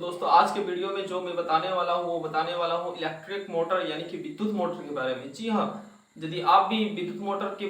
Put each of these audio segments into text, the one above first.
दोस्तों आज के वीडियो में जो मैं बताने वाला हूँ वो बताने वाला हूँ इलेक्ट्रिक मोटर यानी कि विद्युत मोटर के बारे में। जी हाँ, यदि आप भी विद्युत मोटर के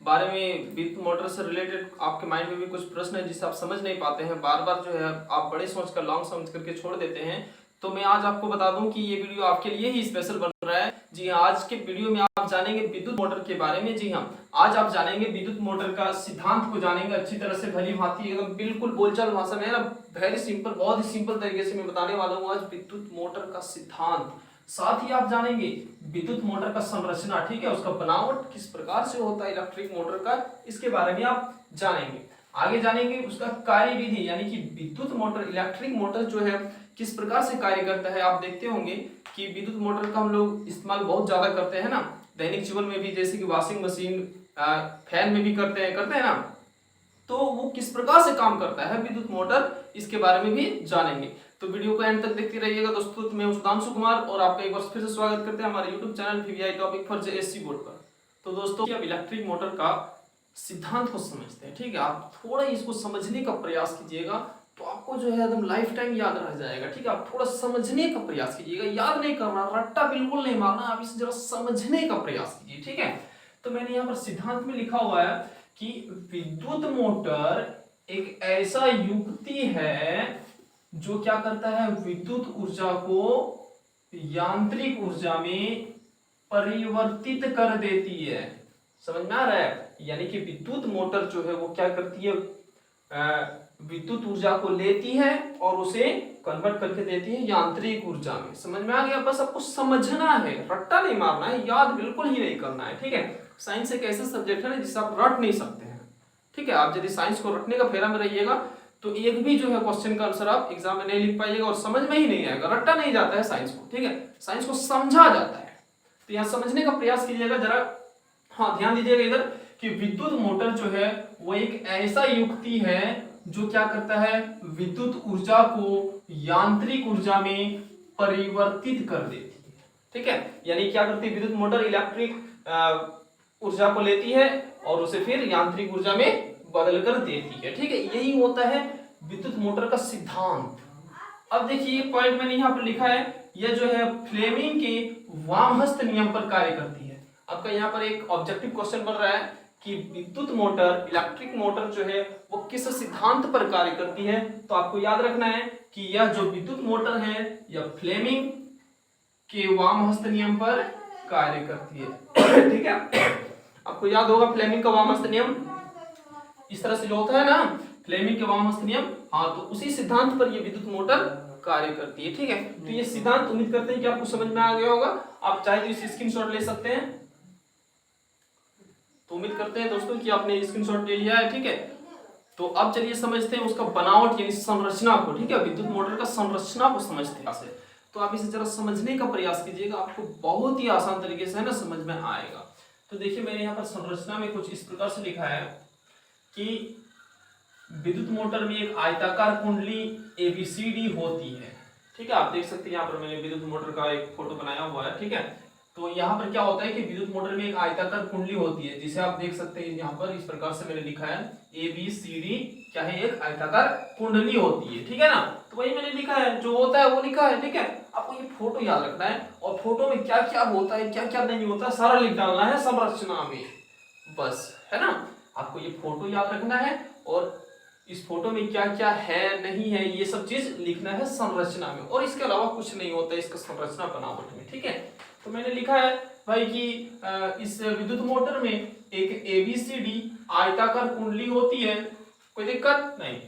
बारे में विद्युत मोटर से रिलेटेड आपके माइंड में भी कुछ प्रश्न है जिसे आप समझ नहीं पाते हैं, बार बार जो है आप बड़े सोच कर लॉन्ग समझ करके छोड़ देते हैं, तो मैं आज आपको बता दूं कि ये वीडियो आपके लिए ही स्पेशल बन रहा है। जी हाँ, आज के वीडियो में आप जानेंगे विद्युत मोटर के बारे में। जी हाँ, आज आप जानेंगे विद्युत मोटर का सिद्धांत को जानेंगे अच्छी तरह से, भली भांति एकदम बिल्कुल बोलचाल भाषा में ना, वेरी सिंपल, बहुत ही सिंपल तरीके से मैं बताने वाला हूँ आज विद्युत मोटर का सिद्धांत। साथ ही आप जानेंगे विद्युत मोटर का संरचना, ठीक है, उसका बनावट किस प्रकार से होता है इलेक्ट्रिक मोटर का, इसके बारे में आप जानेंगे। आगे जानेंगे उसका कार्य विधि यानी कि विद्युत मोटर इलेक्ट्रिक मोटर जो है किस प्रकार से कार्य करता है। आप देखते होंगे कि विद्युत मोटर का हम लोग इस्तेमाल बहुत ज्यादा करते हैं ना दैनिक जीवन में भी, जैसे कि वॉशिंग मशीन, फैन में भी करते हैं ना, तो वो किस प्रकार से काम करता है विद्युत मोटर, इसके बारे में भी जानेंगे। तो वीडियो को एंड तक देखते रहिएगा दोस्तों। तो मैं सुधांशु कुमार और आपका एक बार फिर से स्वागत करते हैं हमारे YouTube channel VVI topic for JSC board पर। तो दोस्तों अब इलेक्ट्रिक मोटर का सिद्धांत को समझते हैं, ठीक है। आप थोड़ा इसको समझने का प्रयास कीजिएगा तो आपको जो है एकदम लाइफ टाइम याद रह जाएगा, ठीक है। आप थोड़ा समझने का प्रयास कीजिएगा, याद नहीं करना, रट्टा बिल्कुल नहीं मारना, आप इसे जरा समझने का प्रयास कीजिए, ठीक है। तो मैंने यहाँ पर सिद्धांत में लिखा हुआ है कि विद्युत मोटर एक ऐसा युक्ति है जो क्या करता है, विद्युत ऊर्जा को यांत्रिक ऊर्जा में परिवर्तित कर देती है। समझ में आ रहा है? यानी कि विद्युत मोटर जो है वो क्या करती है, विद्युत ऊर्जा को लेती है और उसे कन्वर्ट करके देती है यांत्रिक ऊर्जा में। समझ में आ गया? बस आपको समझना है, रट्टा नहीं मारना है, याद बिल्कुल ही नहीं करना है, ठीक है। साइंस एक ऐसा सब्जेक्ट है ना जिसे आप रट नहीं सकते हैं, ठीक है। आप यदि साइंस को रटने का फेरा में रहिएगा तो एक भी जो है क्वेश्चन का आंसर आप एग्जाम में नहीं लिख पाइएगा और समझ में ही नहीं आएगा। रट्टा नहीं जाता है साइंस को, ठीक है, साइंस को समझा जाता है। तो यहाँ समझने का प्रयास कीजिएगा जरा। हाँ, ध्यान दीजिएगा इधर कि विद्युत मोटर जो है वो एक ऐसा युक्ति है जो क्या करता है, विद्युत ऊर्जा को यांत्रिक ऊर्जा में परिवर्तित कर देती है, ठीक है। यानी क्या करती है विद्युत मोटर, इलेक्ट्रिक ऊर्जा को लेती है और उसे फिर यांत्रिक ऊर्जा में बदल कर देती है, ठीक है। यही होता है विद्युत मोटर का सिद्धांत। अब देखिए पॉइंट मैंने यहाँ पर लिखा है, यह जो है फ्लेमिंग के वामहस्त नियम पर कार्य करती है। आपका यहाँ पर एक ऑब्जेक्टिव क्वेश्चन बन रहा है कि विद्युत मोटर इलेक्ट्रिक मोटर जो है वो किस सिद्धांत पर कार्य करती है। तो आपको याद रखना है कि यह जो विद्युत मोटर है यह फ्लेमिंग के वामहस्त नियम पर कार्य करती है, ठीक है। आपको याद होगा फ्लेमिंग का वामहस्त नियम इस तरह से जो होता है ना, फ्लेमिंग के वामहस्त नियम, हाँ, तो उसी सिद्धांत पर यह विद्युत मोटर कार्य करती है, ठीक है। तो ये सिद्धांत उम्मीद करते हैं कि आपको समझ में आ गया होगा। आप चाहे तो इस स्क्रीनशॉट ले सकते हैं। तो उम्मीद करते हैं दोस्तों कि आपने स्क्रीनशॉट ले लिया है, ठीक है। तो अब चलिए समझते हैं उसका बनावट यानी संरचना को, ठीक है, विद्युत मोटर का संरचना को समझते हैं। तो आप इसे जरा समझने का प्रयास कीजिएगा, आपको बहुत ही आसान तरीके से है ना समझ में आएगा। तो देखिए मैंने यहाँ पर संरचना में कुछ इस प्रकार से लिखा है कि विद्युत मोटर में एक आयताकार कुंडली ABCD होती है, ठीक है। आप देख सकते हैं यहाँ पर मैंने विद्युत मोटर का एक फोटो बनाया हुआ है, ठीक है। तो यहाँ पर क्या होता है कि विद्युत मोटर में एक आयताकार कुंडली होती है, जिसे आप देख सकते हैं यहाँ पर इस प्रकार से मैंने लिखा है ABCD क्या है, एक आयताकार कुंडली होती है, ठीक है ना। तो वही मैंने लिखा है, जो होता है वो लिखा है, ठीक है। आपको ये फोटो याद रखना है और फोटो में क्या क्या होता है क्या क्या नहीं होता सारा लिख डालना है संरचना में, बस, है ना। आपको ये फोटो याद रखना है और इस फोटो में क्या क्या है नहीं है ये सब चीज लिखना है संरचना में, और इसके अलावा कुछ नहीं होता है इसका संरचना बनावट में, ठीक है। तो मैंने लिखा है भाई कि इस विद्युत मोटर में एक ABCD आयताकार कुंडली होती है, कोई दिक्कत नहीं,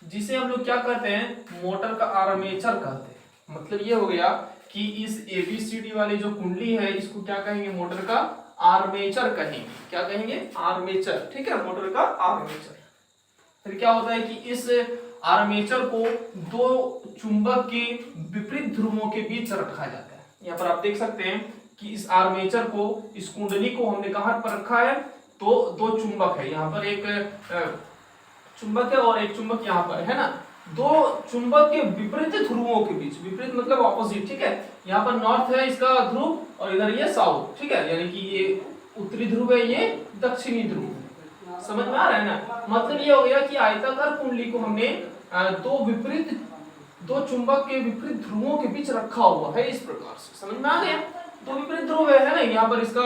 जिसे हम लोग क्या कहते हैं, मोटर का आर्मेचर कहते हैं। मतलब ये हो गया कि इस ABCD वाली जो कुंडली है इसको क्या कहेंगे, मोटर का आर्मेचर कहेंगे। क्या कहेंगे? आर्मेचर, ठीक है, मोटर का आर्मेचर। फिर क्या होता है कि इस आर्मेचर को दो चुंबक के विपरीत ध्रुवों के बीच रखा जाता है। यहाँ पर आप देख सकते हैं कि इस आर्मेचर को, इस कुंडली को हमने कहां पर रखा है, तो दो चुंबक है, यहाँ पर एक चुंबक है और एक चुंबक यहाँ पर है ना, दो चुंबक के विपरीत ध्रुवों के बीच, विपरीत मतलब ऑपोजिट, ठीक है। यहाँ पर नॉर्थ है इसका ध्रुव और इधर ये साउथ, ठीक है, यानी कि ये उत्तरी ध्रुव है, ये दक्षिणी ध्रुव। समझ में आ रहा है ना। मतलब ये हो गया कि आयताकार कुंडली को हमने दो विपरीत दो चुंबक के विपरीत ध्रुवों के बीच रखा हुआ है इस प्रकार से। समझ में आ गया? दो विपरीत ध्रुव है ना, यहाँ पर इसका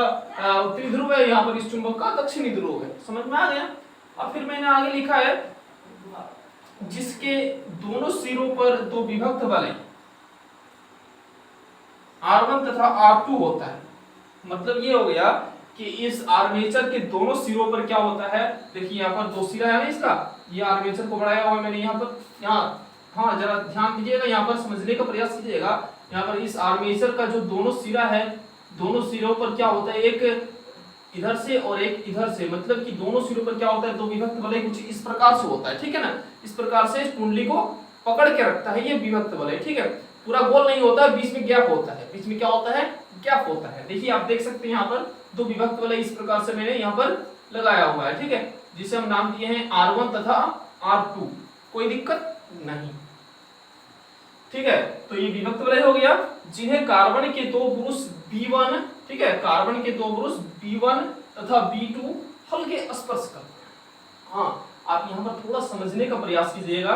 उत्तरी ध्रुव है, यहाँ पर इस चुंबक का दक्षिणी ध्रुव है। समझ में आ गया? अब फिर मैंने आगे लिखा है जिसके दोनों सिरों पर दो विभक्त वलय R1 तथा R2 होता है। मतलब ये हो गया कि इस आर्मेचर के दोनों सिरों पर क्या होता है, देखिए यहाँ पर दो सिरा है ना इसका, ये आर्मेचर को बढ़ाया हुआ मैंने यहाँ पर, यहाँ हाँ जरा ध्यान दीजिएगा, यहाँ पर समझने का प्रयास कीजिएगा। यहाँ पर इस आर्मेचर का जो दोनों सिरा है, दोनों सिरों पर क्या होता है, एक इधर से और एक इधर से, मतलब कि दोनों सिरों पर क्या होता है, दो विभक्त वलय कुछ इस प्रकार से होता है। ठीक है ना, इस प्रकार से कुंडली को पकड़ के रखता है ये विभक्त वलय। ठीक है, पूरा गोल नहीं होता, बीच में गैप होता है, बीच में क्या होता है, गैप होता है। देखिए आप देख सकते हैं यहाँ पर दो विभक्त वलय इस प्रकार से मैंने यहाँ पर लगाया हुआ है। ठीक है, जिसे हम नाम दिए हैं R1 तथा R2, कोई दिक्कत नहीं। ठीक है, तो ये विभक्त वलय हो गया जिन्हें कार्बन के दो ब्रुश B1, ठीक है, कार्बन के दो ब्रुश B1 तथा B2 हल्के स्पर्श करते हैं। हाँ, आप यहाँ पर थोड़ा समझने का प्रयास कीजिएगा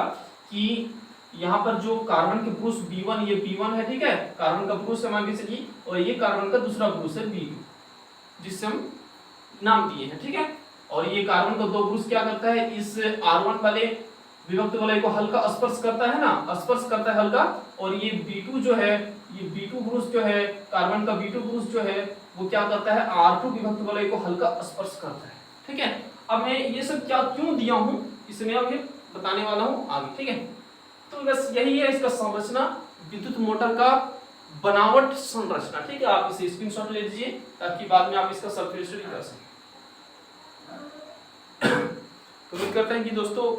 कि यहाँ पर जो कार्बन के ब्रुश B1, ये B1 है, ठीक है, कार्बन का ब्रुश है मान के चलिए, और ये कार्बन का दूसरा ब्रुश है B2, जिससे हम नाम दिए हैं। ठीक है, और ये कार्बन का दो ब्रुश क्या करता है, इस R1 वाले विभक्त वलय को हल्का स्पर्श करता है ना, स्पर्श करता है हल्का, और ये B2 जो है, ये B2 ब्रुश जो है, कार्बन का B2 ब्रुश जो है, वो क्या करता है, R2 विभक्त वलय को हल्का स्पर्श करता है। ठीक है, अब मैं ये सब क्या क्यों दिया हूँ, इसमें अब बताने वाला हूँ आगे। ठीक है, तो बस यही है इसका संरचना, विद्युत मोटर का बनावट संरचना। ठीक है, आप इसे स्क्रीनशॉट ले लीजिए ताकि बाद में आप इसका सेल्फ स्टडी कर सकें। तो उम्मीद करते हैं कि दोस्तों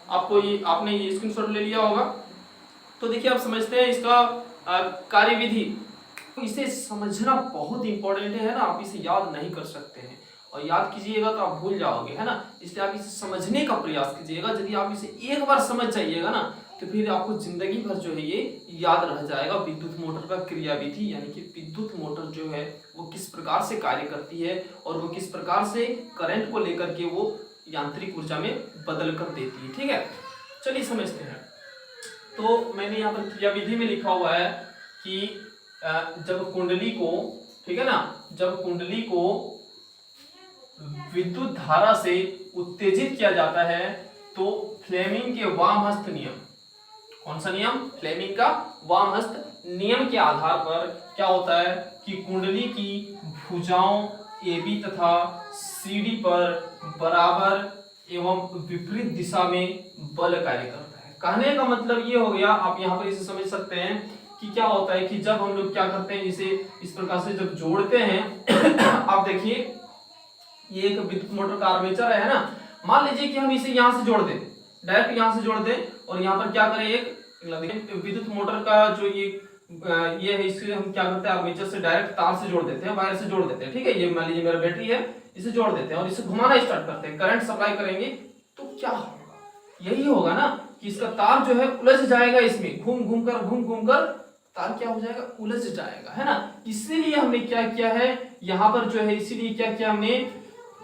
आपने ये स्क्रीनशॉट ले लिया होगा। तो देखिए आप समझते हैं इसका कार्यविधि, तो इसे समझना बहुत इंपॉर्टेंट है ना, आप इसे याद नहीं कर सकते हैं, और याद कीजिएगा तो आप भूल जाओगे, है ना, इसलिए आप इसे समझने का प्रयास कीजिएगा। यदि आप इसे एक बार समझ जाइएगा ना, तो फिर आपको जिंदगी भर जो है ये याद रह जाएगा। विद्युत मोटर का क्रियाविधि, यानी कि विद्युत मोटर जो है वो किस प्रकार से कार्य करती है, और वो किस प्रकार से करंट को लेकर के वो यांत्रिक ऊर्जा में बदल कर देती है। ठीक है, चलिए समझते हैं। तो मैंने यहाँ पर क्रियाविधि में लिखा हुआ है कि जब कुंडली को, ठीक है ना, जब कुंडली को विद्युत धारा से उत्तेजित किया जाता है तो फ्लेमिंग के वामहस्त नियम, कौन सा नियम, फ्लेमिंग का वामहस्त नियम के आधार पर क्या होता है कि कुंडली की भुजाओं AB तथा CD पर बराबर एवं विपरीत दिशा में बल कार्य करता है। कहने का मतलब ये हो गया, आप यहाँ पर इसे समझ सकते हैं कि क्या होता है कि जब हम लोग क्या करते हैं, इसे इस प्रकार से जब जोड़ते हैं आप देखिए ये एक विद्युत मोटर का आर्मेचर है ना, मान लीजिए कि हम इसे यहाँ से जोड़ दें, डायरेक्ट यहाँ से जोड़ दें, और यहाँ पर क्या करें, एक विद्युत मोटर का जो ये है, इससे हम क्या करते हैं, आर्मेचर से डायरेक्ट तार से जोड़ देते हैं, वायर से जोड़ देते हैं। ठीक है, ये मान लीजिए मेरा बैटरी है, इसे जोड़ देते हैं और इसे घुमाना स्टार्ट करते हैं, करंट सप्लाई करेंगे, तो क्या होगा, यही होगा ना कि इसका तार जो है उलझ जाएगा, इसमें घूम घूम कर तार क्या हो जाएगा, उलझ जाएगा, है ना। इसीलिए हमने क्या किया है यहाँ पर जो है, इसीलिए क्या किया हमने,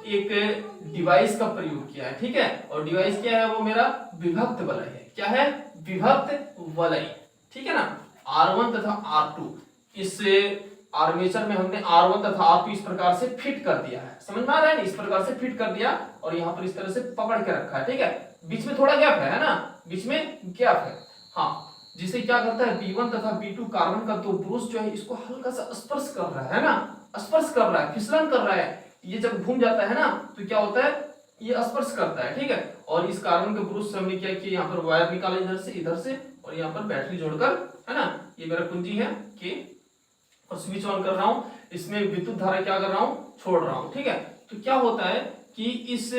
एक डिवाइस का प्रयोग किया है। ठीक है, और डिवाइस क्या है, वो मेरा विभक्त वलय है। क्या है, विभक्त वलय। ठीक है ना, R1 तथा R2, इस आर्मेचर में हमने R1 तथा R2 इस प्रकार से फिट कर दिया है, समझ में आ रहा है ना, इस प्रकार से फिट कर दिया और यहाँ पर इस तरह से पकड़ के रखा है। ठीक है, बीच में थोड़ा गैप है ना, बीच में गैप है, हाँ, जिसे क्या करता है, B1 तथा B2 कार्बन का दो ब्रुश जो है इसको हल्का सा स्पर्श कर रहा है ना, स्पर्श कर रहा है, फिसलन कर रहा है। ये जब घूम जाता है ना तो क्या होता है, ये स्पर्श करता है। ठीक है, और इस कार्बन के ब्रुश से हमने क्या किया, यहाँ पर वायर निकाला इधर से और यहाँ पर बैटरी जोड़कर, है ना, ये मेरा कुंजी है के, और स्विच ऑन कर रहा हूँ, इसमें विद्युत धारा क्या कर रहा हूँ, छोड़ रहा हूँ। ठीक है, तो क्या होता है कि इस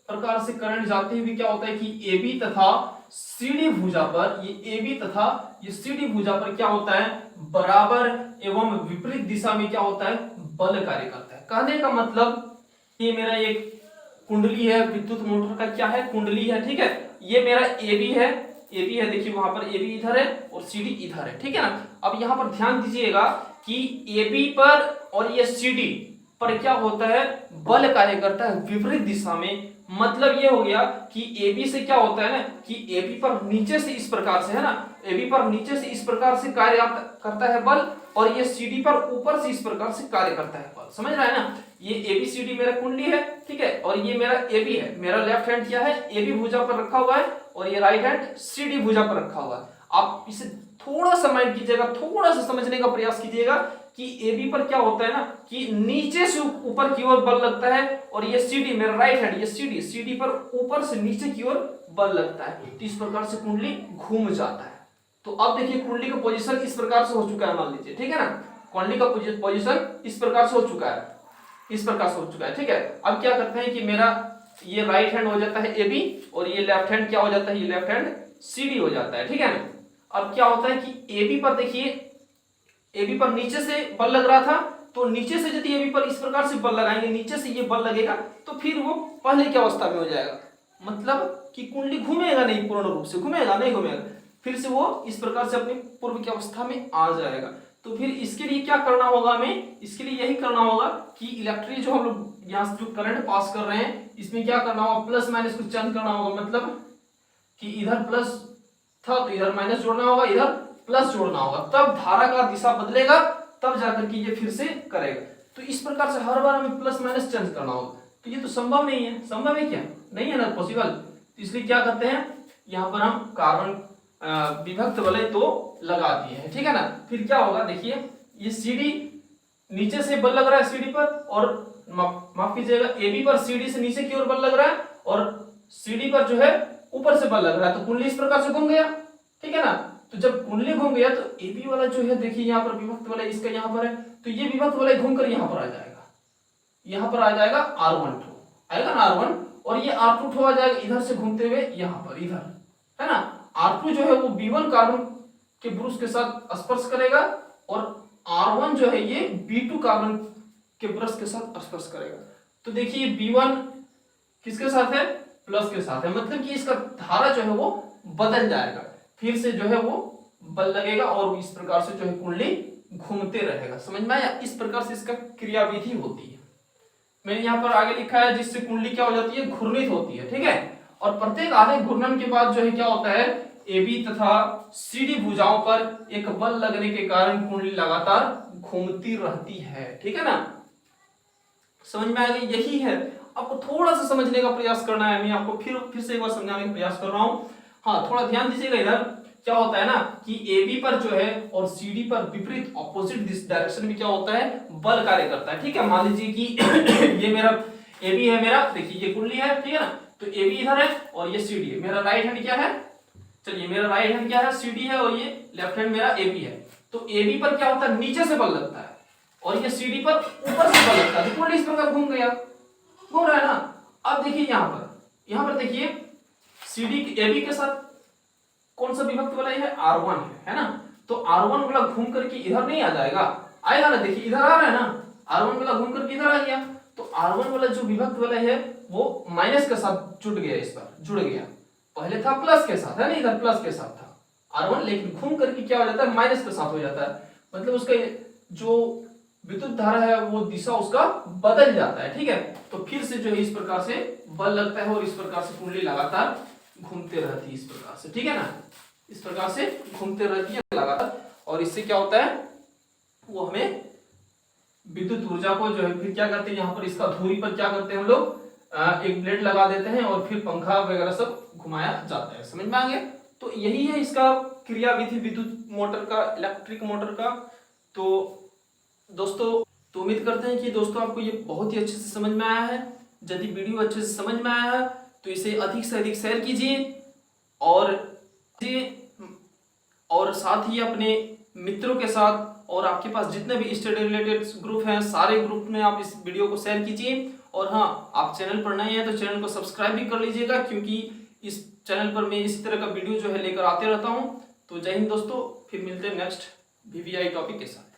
प्रकार से करंट जाते हुए क्या होता है कि AB तथा CD भुजा पर, ये AB तथा ये CD भुजा पर क्या होता है, बराबर एवं विपरीत दिशा में क्या होता है, बल कार्य करता है। कहने का मतलब ये मेरा एक कुंडली है, विद्युत मोटर का क्या है, कुंडली है। ठीक है, ये मेरा AB है, देखिए वहां पर AB इधर है और CD इधर है। ठीक है ना, अब यहाँ पर ध्यान दीजिएगा कि AB पर और ये CD पर क्या होता है, बल कार्य करता है विपरीत दिशा में। मतलब ये हो गया कि AB से क्या होता है ना कि AB पर नीचे से इस प्रकार से, है ना, AB पर नीचे से इस प्रकार से कार्य करता है बल, और ये CD पर ऊपर से इस प्रकार से कार्य करता है बल। समझ रहा है ना? ये ABCD मेरा कुंडली है, ठीक है, और ये मेरा AB है। मेरा लेफ्ट हैंड क्या है, AB भुजा पर रखा हुआ है, और ये राइट हैंड CD भुजा पर रखा हुआ है। आप इसे थोड़ा सा माइंड कीजिएगा, थोड़ा सा समझने का प्रयास कीजिएगा कि AB पर क्या होता है ना कि नीचे से ऊपर की ओर बल लगता है, और ये CD मेरा राइट हैंड, ये CD पर ऊपर से नीचे की ओर बल लगता है। तो इस प्रकार से कुंडली घूम जाता है। तो अब देखिए कुंडली का पोजीशन इस प्रकार से हो चुका है, मान लीजिए, ठीक है ना, कुंडली का पोजीशन इस प्रकार से हो चुका है, इस प्रकार से हो चुका है, ठीक है। अब क्या करते हैं कि मेरा ये राइट हैंड हो जाता है AB, और ये लेफ्ट हैंड क्या हो जाता है, ये लेफ्ट हैंड CD हो जाता है, ठीक है ना। अब क्या होता है कि AB पर देखिए, AB पर नीचे से बल लग रहा था, तो नीचे से यदि AB पर इस प्रकार से बल लगाएंगे, नीचे से ये बल लगेगा, तो फिर वो पहले की अवस्था में हो जाएगा, मतलब कि कुंडली घूमेगा नहीं, पूर्ण रूप से घूमेगा नहीं, घूमेगा, फिर से वो इस प्रकार से अपनी पूर्व की अवस्था में आ जाएगा। तो फिर इसके लिए क्या करना होगा हमें, इसके लिए यही करना होगा कि इलेक्ट्रिक जो हम लोग यहाँ से जो करंट पास कर रहे हैं, इसमें क्या करना होगा, प्लस माइनस को चेंज करना होगा, मतलब कि इधर प्लस था तो इधर माइनस जोड़ना होगा, इधर प्लस जोड़ना होगा, तब धारा का दिशा बदलेगा, तब जाकर के ये फिर से करेगा। तो इस प्रकार से हर बार हमें प्लस माइनस चेंज करना होगा, तो ये तो संभव नहीं है, संभव है क्या, नहीं है ना, पॉसिबल। तो इसलिए क्या करते हैं, यहाँ पर हम कार्बन विभक्त वलय तो लगा दिए हैं, ठीक है ना। फिर क्या होगा, देखिए ये CD नीचे से बल लग रहा है CD पर, और माफ कीजिएगा AB पर CD से नीचे की ओर बल लग रहा है, और CD पर जो है ऊपर से बल लग रहा है, तो कुंडली इस प्रकार से घूम गया, ठीक है ना। तो जब कुंडली घूम गया तो AB वाला जो है देखिए यहाँ पर विभक्त वलय इसका यहाँ पर है, तो ये विभक्त वलय घूमकर यहाँ पर आ जाएगा, यहाँ पर आ जाएगा R12 आएगा ना, R1, और ये R2 आ जाएगा इधर से घूमते हुए यहाँ पर, इधर है ना। R2 जो है वो B1 कार्बन के ब्रुश के साथ स्पर्श करेगा, और R1 जो है ये B2 कार्बन के ब्रश के साथ स्पर्श करेगा। तो देखिए B1 किसके साथ है, प्लस के साथ है, मतलब कि इसका धारा जो है वो बदल जाएगा, फिर से जो है वो बल लगेगा, और इस प्रकार से जो है कुंडली घूमते रहेगा। समझ में आया? इस प्रकार से इसका क्रियाविधि होती है। मैंने यहाँ पर आगे लिखा है जिससे कुंडली क्या हो जाती है, घूर्णित होती है, ठीक है। और प्रत्येक आधे घूर्णन के बाद जो है क्या होता है, AB तथा CD भुजाओं पर एक बल लगने के कारण कुंडली लगातार घूमती रहती है, ठीक है ना। समझ में आ गई? यही है, आपको थोड़ा सा समझने का प्रयास करना है। मैं आपको फिर से एक बार समझाने का प्रयास कर रहा हूं। हाँ, थोड़ा ध्यान दीजिएगा। इधर क्या होता है ना कि AB पर जो है और CD पर विपरीत ऑपोजिट डायरेक्शन में क्या होता है, बल कार्य करता है, ठीक है। मान लीजिए कि ये मेरा AB है, मेरा देखिए ये कुंडली है, ठीक है ना। तो AB इधर है और ये CD है। मेरा राइट हैंड क्या है, चलिए मेरा राइट हैंड क्या है, CD है, और ये लेफ्ट हैंड मेरा AB है। तो AB पर क्या होता है, नीचे से बल लगता है, और ये CD पर ऊपर से बल लगता है। कुंडली इस प्रकार घूम गया, घूम रहा है ना। अब देखिए यहाँ पर देखिए CD AB के साथ कौन सा विभक्त वलय है, R1 है ना। तो R1 वाला घूम करके इधर नहीं आ जाएगा, आएगा ना, देखिए इधर आ रहा है ना, R1 वाला घूम करके इधर आ गया। तो R1 वाला जो विभक्त वलय है वो माइनस के साथ जुड़ गया, इस पर जुड़ गया। पहले था प्लस के साथ, है ना, इधर प्लस के साथ था R1, लेकिन घूम करके क्या हो जाता है, माइनस के साथ हो जाता है। मतलब उसका जो विद्युत धारा है वो दिशा उसका बदल जाता है, ठीक है। तो फिर से जो है इस प्रकार से बल लगता है, और इस प्रकार से कुंडली लगातार घूमते रहती है, इस प्रकार से, ठीक है ना। इस प्रकार से घूमते रहती है लगातार, और इससे क्या होता है, वो हमें विद्युत ऊर्जा को जो है फिर क्या करते हैं, यहाँ पर इसका धुरी पर क्या करते हैं हम लोग, एक प्लेट लगा देते हैं, और फिर पंखा वगैरह सब घुमाया जाता है। समझ में आ गया? तो यही है इसका क्रियाविधि विद्युत मोटर का, इलेक्ट्रिक मोटर का। तो दोस्तों, तो उम्मीद करते हैं कि दोस्तों आपको ये बहुत ही अच्छे से समझ में आया है। यदि वीडियो अच्छे से समझ में आया है तो इसे अधिक से अधिक शेयर कीजिए, और साथ ही अपने मित्रों के साथ, और आपके पास जितने भी स्टडी रिलेटेड ग्रुप हैं सारे ग्रुप में आप इस वीडियो को शेयर कीजिए। और हाँ, आप चैनल पर नए हैं तो चैनल को सब्सक्राइब भी कर लीजिएगा, क्योंकि इस चैनल पर मैं इसी तरह का वीडियो जो है लेकर आते रहता हूँ। तो जय हिंद दोस्तों, फिर मिलते हैं नेक्स्ट VVI टॉपिक के साथ।